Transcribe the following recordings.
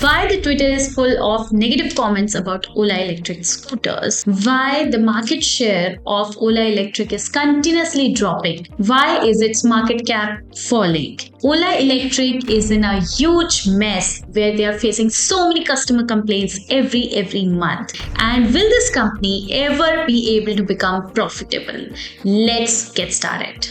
why the Twitter is full of negative comments about Ola Electric scooters, why the market share of Ola Electric is continuously dropping, why is its market cap falling. Ola Electric is in a huge mess where they are facing so many customer complaints every month. And will this company ever be able to become profitable? Let's get started.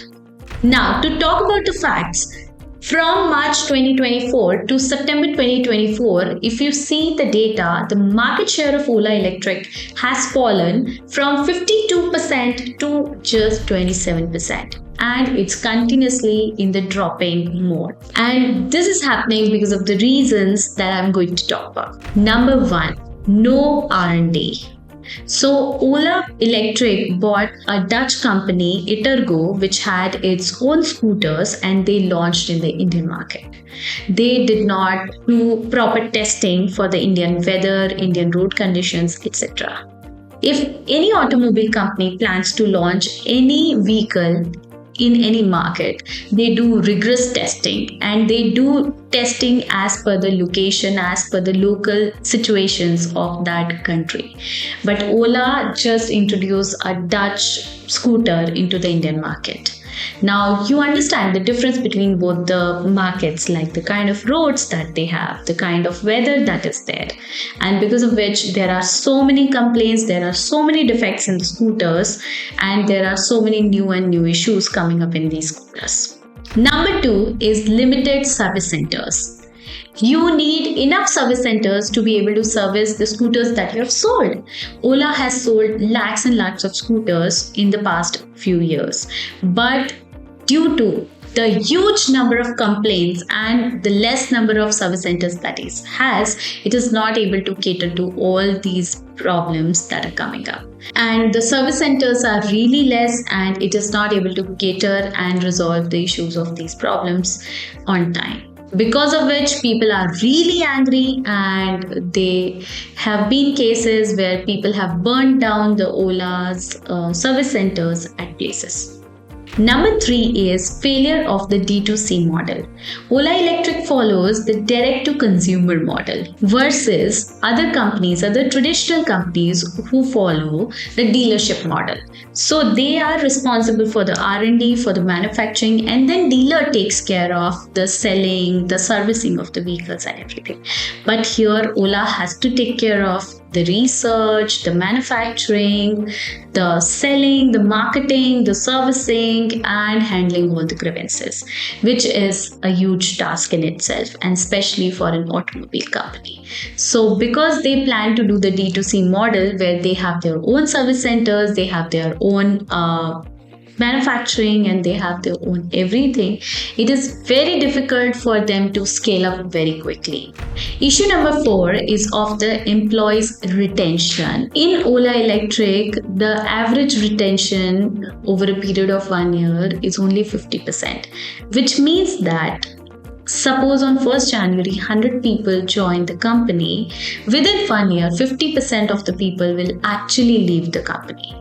Now, to talk about the facts, from March 2024 to September 2024, if you see the data, the market share of Ola Electric has fallen from 52% to just 27%. And it's continuously in the dropping mode. And this is happening because of the reasons that I'm going to talk about. Number one, no R&D. So Ola Electric bought a Dutch company, Itergo, which had its own scooters and they launched in the Indian market. They did not do proper testing for the Indian weather, Indian road conditions, etc. If any automobile company plans to launch any vehicle in any market, they do rigorous testing and they do testing as per the location, as per the local situations of that country. But Ola just introduced a Dutch scooter into the Indian market. Now you understand the difference between both the markets, like the kind of roads that they have, the kind of weather that is there, and because of which there are so many complaints, there are so many defects in the scooters, and there are so many new issues coming up in these scooters. Number two is limited service centers. You need enough service centers to be able to service the scooters that you have sold. Ola has sold lakhs and lakhs of scooters in the past few years. But due to the huge number of complaints and the less number of service centers that it has, it is not able to cater to all these problems that are coming up. And the service centers are really less and it is not able to cater and resolve the issues of these problems on time. Because of which people are really angry, and there have been cases where people have burned down the Ola's service centers at places. Number three is failure of the D2C model. Ola Electric follows the direct-to-consumer model versus other companies, other traditional companies who follow the dealership model. So they are responsible for the R&D, for the manufacturing, and then dealer takes care of the selling, the servicing of the vehicles and everything. But here Ola has to take care of the research, the manufacturing, the selling, the marketing, the servicing, and handling all the grievances, which is a huge task in itself, and especially for an automobile company. So because they plan to do the D2C model where they have their own service centers, they have their own manufacturing, and they have their own everything, it is very difficult for them to scale up very quickly. Issue number 4 is of the employees' retention. In Ola Electric, the average retention over a period of 1 year is only 50%, which means that suppose on 1st January 100 people join the company, within 1 year 50% of the people will actually leave the company,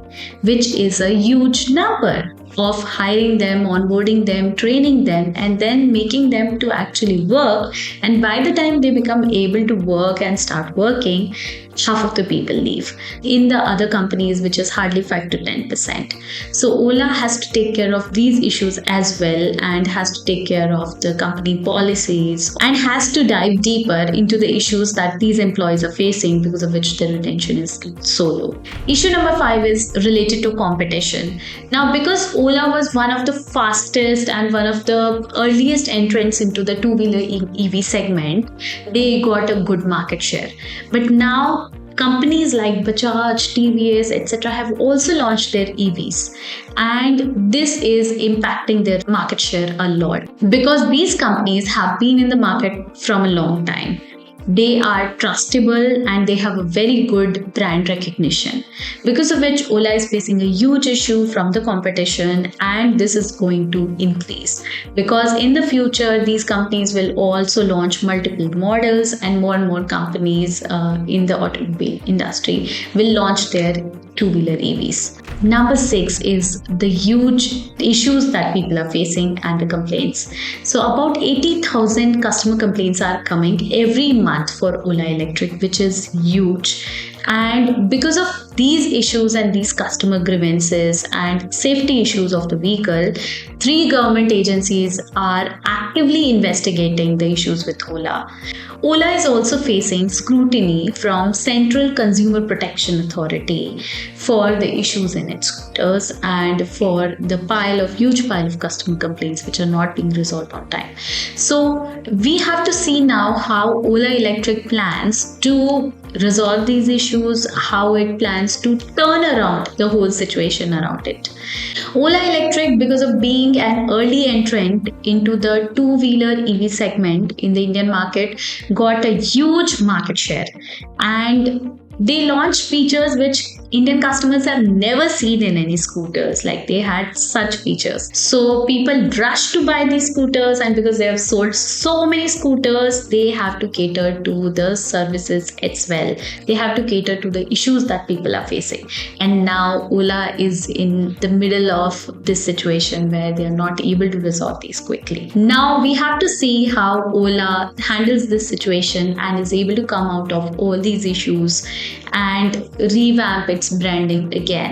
which is a huge number of hiring them, onboarding them, training them, and then making them to actually work. And by the time they become able to work and start working, half of the people leave. In the other companies, which is hardly 5 to 10%. So Ola has to take care of these issues as well, and has to take care of the company policies, and has to dive deeper into the issues that these employees are facing, because of which the retention is so low. Issue number 5 is related to competition. Now, because Ola was one of the fastest and one of the earliest entrants into the two-wheeler EV segment, they got a good market share. But now companies like Bajaj, TVS, etc. have also launched their EVs, and this is impacting their market share a lot because these companies have been in the market from a long time. They are trustable and they have a very good brand recognition, because of which Ola is facing a huge issue from the competition, and this is going to increase because in the future these companies will also launch multiple models, and more companies in the automobile industry will launch their two-wheeler EVs. Number 6 is the huge issues that people are facing and the complaints. So about 80,000 customer complaints are coming every month for Ola Electric, which is huge. And because of these issues and these customer grievances and safety issues of the vehicle, 3 government agencies are actively investigating the issues with Ola. Ola is also facing scrutiny from Central Consumer Protection Authority for the issues in its scooters and for the huge pile of customer complaints which are not being resolved on time. So we have to see now how Ola Electric plans to resolve these issues, how it plans to turn around the whole situation around it. Ola Electric, because of being an early entrant into the two-wheeler EV segment in the Indian market, got a huge market share, and they launched features which Indian customers have never seen in any scooters. Like, they had such features. So people rush to buy these scooters, and because they have sold so many scooters, they have to cater to the services as well. They have to cater to the issues that people are facing. And now Ola is in the middle of this situation where they are not able to resolve these quickly. Now we have to see how Ola handles this situation and is able to come out of all these issues and revamp its branding again.